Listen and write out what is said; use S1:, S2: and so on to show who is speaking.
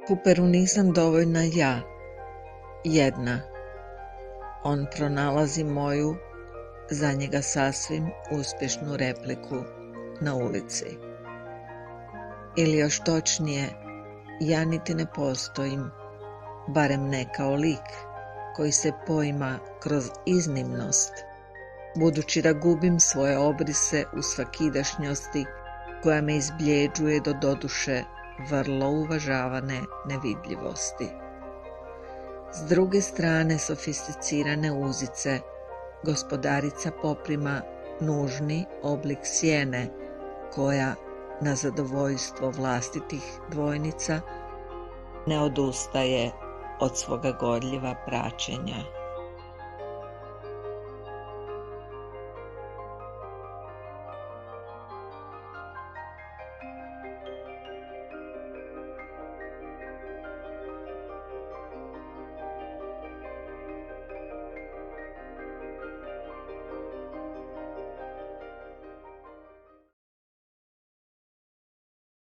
S1: Kuperu nisam dovoljna ja, jedna. On pronalazi moju, za njega sasvim uspješnu repliku na ulici. Ili još točnije, ja niti ne postojim, barem ne kao lik koji se poima kroz iznimnost, budući da gubim svoje obrise u svakidašnjosti koja me izbljeđuje do doduše vrlo uvažavane nevidljivosti. S druge strane sofisticirane uzice, gospodarica poprima nužni oblik sjene koja, na zadovoljstvo vlastitih dvojnica, ne odustaje od svoga gorljiva praćenja.